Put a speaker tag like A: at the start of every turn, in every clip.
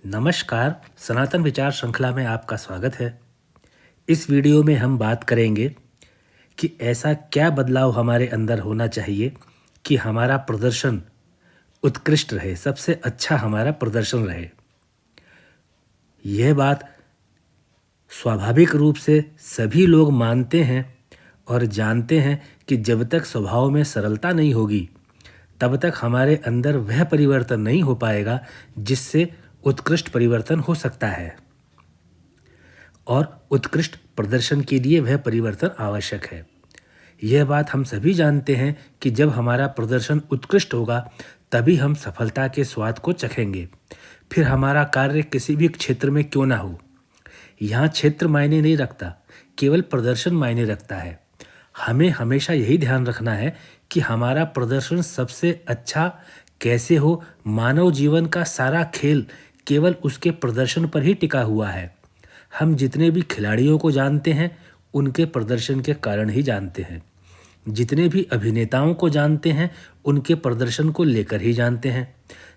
A: नमस्कार, सनातन विचार श्रृंखला में आपका स्वागत है। इस वीडियो में हम बात करेंगे कि ऐसा क्या बदलाव हमारे अंदर होना चाहिए कि हमारा प्रदर्शन उत्कृष्ट रहे, सबसे अच्छा हमारा प्रदर्शन रहे। यह बात स्वाभाविक रूप से सभी लोग मानते हैं और जानते हैं कि जब तक स्वभाव में सरलता नहीं होगी, तब तक हमारे अंदर वह परिवर्तन नहीं हो पाएगा जिससे उत्कृष्ट परिवर्तन हो सकता है। और उत्कृष्ट प्रदर्शन के लिए वह परिवर्तन आवश्यक है। यह बात हम सभी जानते हैं कि जब हमारा प्रदर्शन उत्कृष्ट होगा, तभी हम सफलता के स्वाद को चखेंगे। फिर हमारा कार्य किसी भी क्षेत्र में क्यों ना हो। यहाँ क्षेत्र मायने नहीं रखता, केवल प्रदर्शन मायने रखता है। हमें हमेशा यही ध्यान रखना है कि हमारा प्रदर्शन सबसे अच्छा कैसे हो। मानव जीवन का सारा खेल केवल उसके प्रदर्शन पर ही टिका हुआ है। हम जितने भी खिलाड़ियों को जानते हैं, उनके प्रदर्शन के कारण ही जानते हैं। जितने भी अभिनेताओं को जानते हैं, उनके प्रदर्शन को लेकर ही जानते हैं।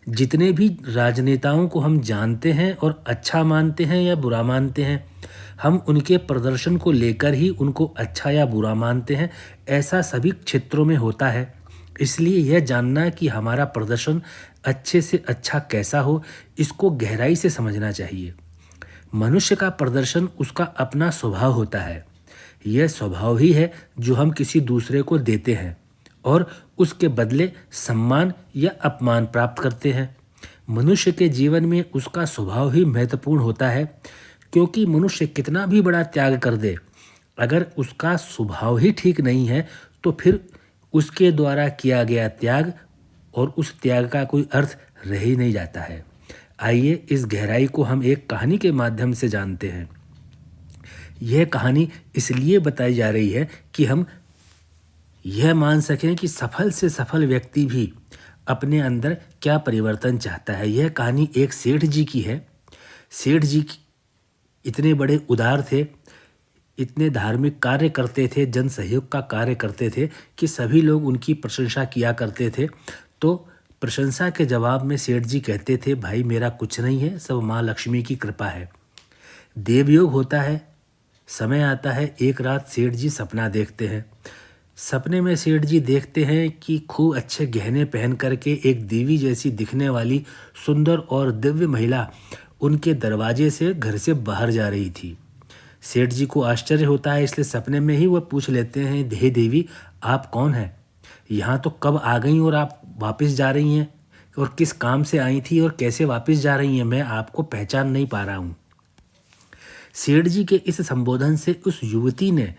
A: जितने भी राजनेताओं को हम जानते हैं और अच्छा मानते हैं या बुरा मानते हैं, हम उनके प्रदर्शन को लेकर ही उनको अच्छा या बुरा मानते हैं। ऐसा सभी क्षेत्रों में होता है। इसलिए यह जानना कि हमारा प्रदर्शन अच्छे से अच्छा कैसा हो, इसको गहराई से समझना चाहिए। मनुष्य का प्रदर्शन उसका अपना स्वभाव होता है। यह स्वभाव ही है जो हम किसी दूसरे को देते हैं और उसके बदले सम्मान या अपमान प्राप्त करते हैं। मनुष्य के जीवन में उसका स्वभाव ही महत्वपूर्ण होता है, क्योंकि मनुष्य कितना भी बड़ा त्याग कर दे, अगर उसका स्वभाव ही ठीक नहीं है, तो फिर उसके द्वारा किया गया त्याग और उस त्याग का कोई अर्थ रह ही नहीं जाता है। आइए इस गहराई को हम एक कहानी के माध्यम से जानते हैं। यह कहानी इसलिए बताई जा रही है कि हम यह मान सकें कि सफल से सफल व्यक्ति भी अपने अंदर क्या परिवर्तन चाहता है। यह कहानी एक सेठ जी की है। सेठ जी इतने बड़े उदार थे, इतने धार्मिक कार्य करते थे, जन सहयोग का कार्य करते थे कि सभी लोग उनकी प्रशंसा किया करते थे। तो प्रशंसा के जवाब में सेठ जी कहते थे, भाई मेरा कुछ नहीं है, सब माँ लक्ष्मी की कृपा है। देवयोग होता है। समय आता है, एक रात सेठ जी सपना देखते हैं। सपने में सेठ जी देखते हैं कि खूब अच्छे गहने पहन करके एक देवी जैसी दिखने वाली सुंदर और दिव्य महिला उनके दरवाजे से घर से बाहर जा रही थी। सेठ जी को आश्चर्य होता है, इसलिए सपने में ही वह पूछ लेते हैं, हे देवी आप कौन हैं? यहाँ तो कब आ गई और आप वापस जा रही हैं? और किस काम से आई थी और कैसे वापस जा रही हैं? मैं आपको पहचान नहीं पा रहा हूँ। सेठ जी के इस संबोधन से उस युवती ने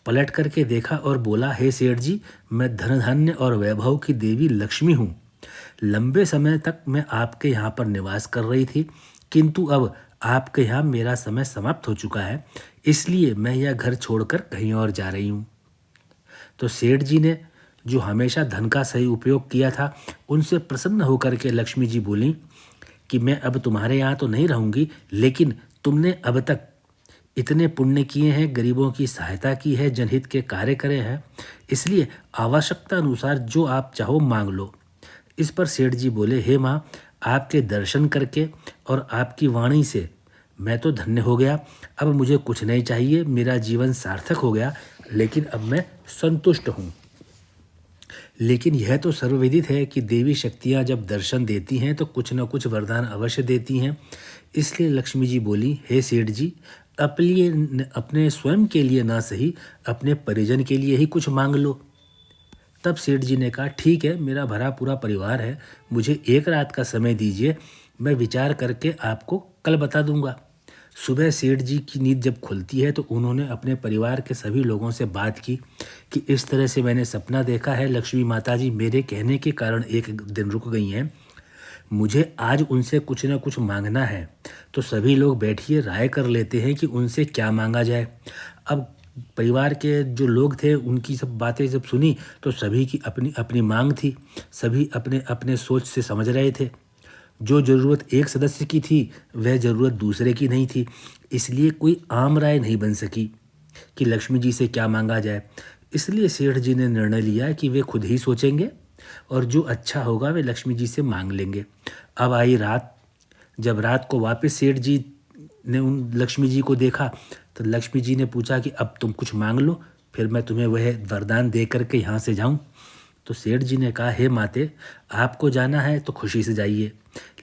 A: पलट करके देखा और बोला, हे सेठ जी, मैं धन धान्य और वैभव की देवी लक्ष्मी हूँ। लंबे समय तक मैं आपके यहाँ पर निवास कर रही थी, किंतु अब आपके यहाँ मेरा समय समाप्त हो चुका है, इसलिए मैं यह घर छोड़कर कहीं और जा रही हूँ। तो सेठ जी ने, जो हमेशा धन का सही उपयोग किया था, उनसे प्रसन्न होकर के लक्ष्मी जी बोली कि मैं अब तुम्हारे यहाँ तो नहीं रहूँगी, लेकिन तुमने अब तक इतने पुण्य किए हैं, गरीबों की सहायता की है, जनहित के कार्य करे हैं, इसलिए आवश्यकता अनुसार जो आप चाहो मांग लो। इस पर सेठ जी बोले, हे माँ, आपके दर्शन करके और आपकी वाणी से मैं तो धन्य हो गया। अब मुझे कुछ नहीं चाहिए, मेरा जीवन सार्थक हो गया, लेकिन अब मैं संतुष्ट हूँ। लेकिन यह तो सर्वविदित है कि देवी शक्तियाँ जब दर्शन देती हैं तो कुछ न कुछ वरदान अवश्य देती हैं। इसलिए लक्ष्मी जी बोली, हे सेठ जी, अपने स्वयं के लिए ना सही, अपने परिजन के लिए ही कुछ मांग लो। तब सेठ जी ने कहा, ठीक है, मेरा भरा पूरा परिवार है, मुझे एक रात का समय दीजिए, मैं विचार करके आपको कल बता दूंगा। सुबह सेठ जी की नींद जब खुलती है तो उन्होंने अपने परिवार के सभी लोगों से बात की कि इस तरह से मैंने सपना देखा है, लक्ष्मी माता जी मेरे कहने के कारण एक दिन रुक गई हैं, मुझे आज उनसे कुछ ना कुछ मांगना है। तो सभी लोग बैठिए, राय कर लेते हैं कि उनसे क्या मांगा जाए। अब परिवार के जो लोग थे, उनकी सब बातें जब सुनी तो सभी की अपनी अपनी मांग थी। सभी अपने अपने सोच से समझ रहे थे। जो ज़रूरत एक सदस्य की थी, वह ज़रूरत दूसरे की नहीं थी। इसलिए कोई आम राय नहीं बन सकी कि लक्ष्मी जी से क्या मांगा जाए। इसलिए सेठ जी ने निर्णय लिया कि वे खुद ही सोचेंगे और जो अच्छा होगा वे लक्ष्मी जी से मांग लेंगे। अब आई रात। जब रात को वापस सेठ जी ने उन लक्ष्मी जी को देखा तो लक्ष्मी जी ने पूछा कि अब तुम कुछ मांग लो, फिर मैं तुम्हें वह वरदान दे करके यहाँ से जाऊँ। तो सेठ जी ने कहा, हे माते, आपको जाना है तो खुशी से जाइए,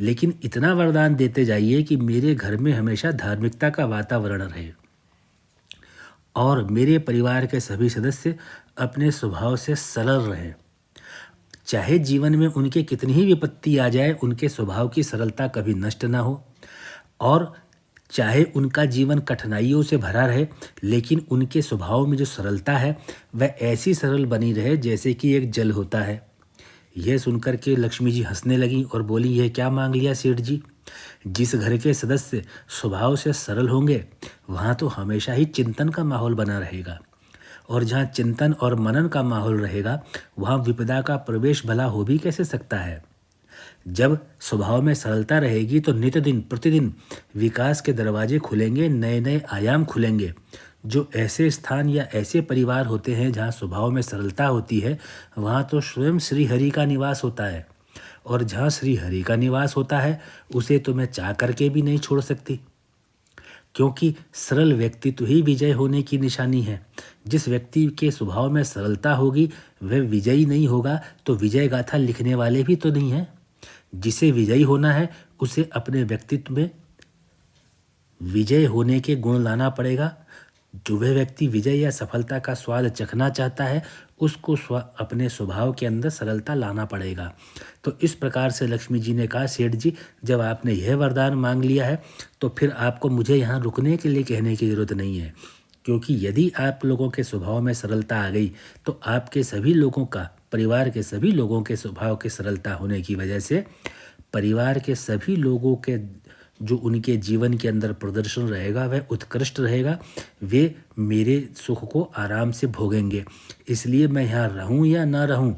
A: लेकिन इतना वरदान देते जाइए कि मेरे घर में हमेशा धार्मिकता का वातावरण रहे और मेरे परिवार के सभी सदस्य अपने स्वभाव से सरल रहें। चाहे जीवन में उनके कितनी ही विपत्ति आ जाए, उनके स्वभाव की सरलता कभी नष्ट ना हो, और चाहे उनका जीवन कठिनाइयों से भरा रहे, लेकिन उनके स्वभाव में जो सरलता है वह ऐसी सरल बनी रहे जैसे कि एक जल होता है। यह सुनकर के लक्ष्मी जी हंसने लगीं और बोली, यह क्या मांग लिया सेठ जी? जिस घर के सदस्य स्वभाव से सरल होंगे वहाँ तो हमेशा ही चिंतन का माहौल बना रहेगा, और जहाँ चिंतन और मनन का माहौल रहेगा वहाँ विपदा का प्रवेश भला हो भी कैसे सकता है। जब स्वभाव में सरलता रहेगी तो नित्य दिन प्रतिदिन विकास के दरवाजे खुलेंगे, नए नए आयाम खुलेंगे। जो ऐसे स्थान या ऐसे परिवार होते हैं जहाँ स्वभाव में सरलता होती है, वहाँ तो स्वयं श्री हरि का निवास होता है, और जहाँ श्री हरि का निवास होता है उसे तो मैं चाह करके भी नहीं छोड़ सकती, क्योंकि सरल व्यक्तित्व ही विजय होने की निशानी है। जिस व्यक्ति के स्वभाव में सरलता होगी वह विजयी नहीं होगा तो विजय गाथा लिखने वाले भी तो नहीं हैं। जिसे विजयी होना है उसे अपने व्यक्तित्व में विजय होने के गुण लाना पड़ेगा। जो वह व्यक्ति विजय या सफलता का स्वाद चखना चाहता है उसको अपने स्वभाव के अंदर सरलता लाना पड़ेगा। तो इस प्रकार से लक्ष्मी जी ने कहा, सेठ जी, जब आपने यह वरदान मांग लिया है तो फिर आपको मुझे यहाँ रुकने के लिए कहने की ज़रूरत नहीं है, क्योंकि यदि आप लोगों के स्वभाव में सरलता आ गई तो आपके सभी लोगों का, परिवार के सभी लोगों के स्वभाव की सरलता होने की वजह से परिवार के सभी लोगों के जो उनके जीवन के अंदर प्रदर्शन रहेगा वह उत्कृष्ट रहेगा। वे मेरे सुख को आराम से भोगेंगे। इसलिए मैं यहाँ रहूँ या ना रहूँ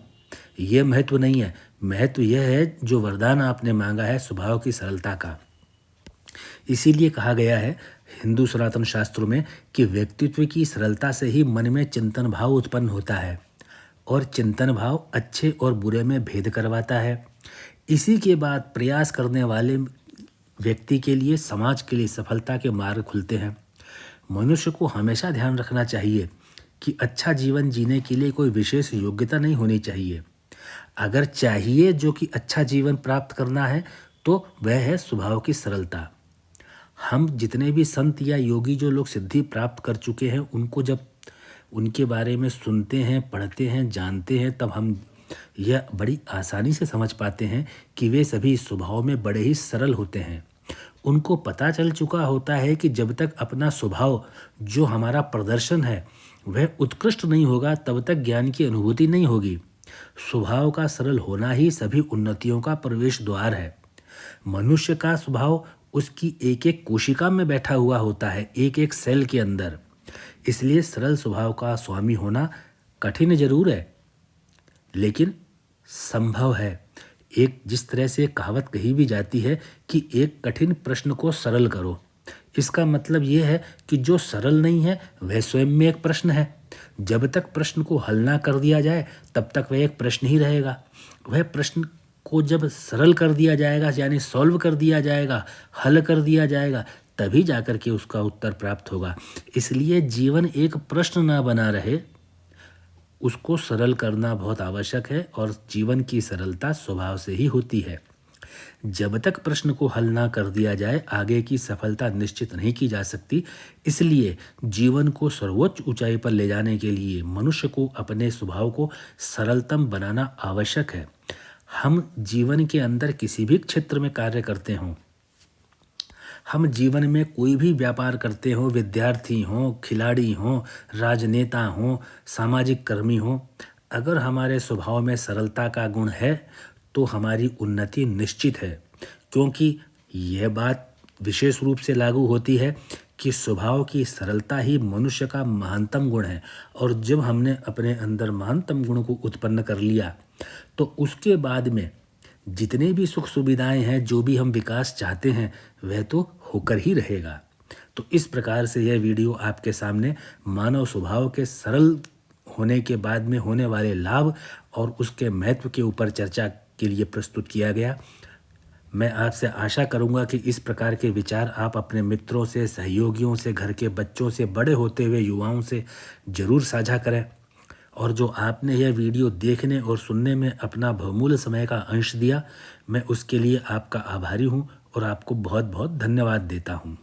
A: ये महत्व नहीं है। महत्व यह है जो वरदान आपने मांगा है स्वभाव की सरलता का। इसीलिए कहा गया है हिंदू सनातन शास्त्रों में कि व्यक्तित्व की सरलता से ही मन में चिंतन भाव उत्पन्न होता है, और चिंतन भाव अच्छे और बुरे में भेद करवाता है। इसी के बाद प्रयास करने वाले व्यक्ति के लिए, समाज के लिए सफलता के मार्ग खुलते हैं। मनुष्य को हमेशा ध्यान रखना चाहिए कि अच्छा जीवन जीने के लिए कोई विशेष योग्यता नहीं होनी चाहिए। अगर चाहिए जो कि अच्छा जीवन प्राप्त करना है तो वह है स्वभाव की सरलता। हम जितने भी संत या योगी जो लोग सिद्धि प्राप्त कर चुके हैं उनको जब उनके बारे में सुनते हैं, पढ़ते हैं, जानते हैं, तब हम यह बड़ी आसानी से समझ पाते हैं कि वे सभी स्वभाव में बड़े ही सरल होते हैं। उनको पता चल चुका होता है कि जब तक अपना स्वभाव, जो हमारा प्रदर्शन है, वह उत्कृष्ट नहीं होगा तब तक ज्ञान की अनुभूति नहीं होगी। स्वभाव का सरल होना ही सभी उन्नतियों का प्रवेश द्वार है। मनुष्य का स्वभाव उसकी एक एक कोशिका में बैठा हुआ होता है, एक एक सेल के अंदर। इसलिए सरल स्वभाव का स्वामी होना कठिन जरूर है, लेकिन संभव है। एक जिस तरह से कहावत कही भी जाती है कि एक कठिन प्रश्न को सरल करो, इसका मतलब ये है कि जो सरल नहीं है वह स्वयं में एक प्रश्न है। जब तक प्रश्न को हल ना कर दिया जाए तब तक वह एक प्रश्न ही रहेगा। वह प्रश्न को जब सरल कर दिया जाएगा, यानी सॉल्व कर दिया जाएगा, हल कर दिया जाएगा, तभी जाकर के उसका उत्तर प्राप्त होगा। इसलिए जीवन एक प्रश्न ना बना रहे, उसको सरल करना बहुत आवश्यक है, और जीवन की सरलता स्वभाव से ही होती है। जब तक प्रश्न को हल ना कर दिया जाए आगे की सफलता निश्चित नहीं की जा सकती। इसलिए जीवन को सर्वोच्च ऊंचाई पर ले जाने के लिए मनुष्य को अपने स्वभाव को सरलतम बनाना आवश्यक है। हम जीवन के अंदर किसी भी क्षेत्र में कार्य करते हों, हम जीवन में कोई भी व्यापार करते हों, विद्यार्थी हों, खिलाड़ी हों, राजनेता हों, सामाजिक कर्मी हों, अगर हमारे स्वभाव में सरलता का गुण है तो हमारी उन्नति निश्चित है। क्योंकि यह बात विशेष रूप से लागू होती है कि स्वभाव की सरलता ही मनुष्य का महानतम गुण है, और जब हमने अपने अंदर महानतम गुण को उत्पन्न कर लिया तो उसके बाद में जितने भी सुख सुविधाएं हैं, जो भी हम विकास चाहते हैं, वह तो होकर ही रहेगा। तो इस प्रकार से यह वीडियो आपके सामने मानव स्वभाव के सरल होने के बाद में होने वाले लाभ और उसके महत्व के ऊपर चर्चा के लिए प्रस्तुत किया गया। मैं आपसे आशा करूँगा कि इस प्रकार के विचार आप अपने मित्रों से, सहयोगियों से, घर के बच्चों से, बड़े होते हुए युवाओं से ज़रूर साझा करें। और जो आपने यह वीडियो देखने और सुनने में अपना बहुमूल्य समय का अंश दिया, मैं उसके लिए आपका आभारी हूँ और आपको बहुत बहुत धन्यवाद देता हूँ।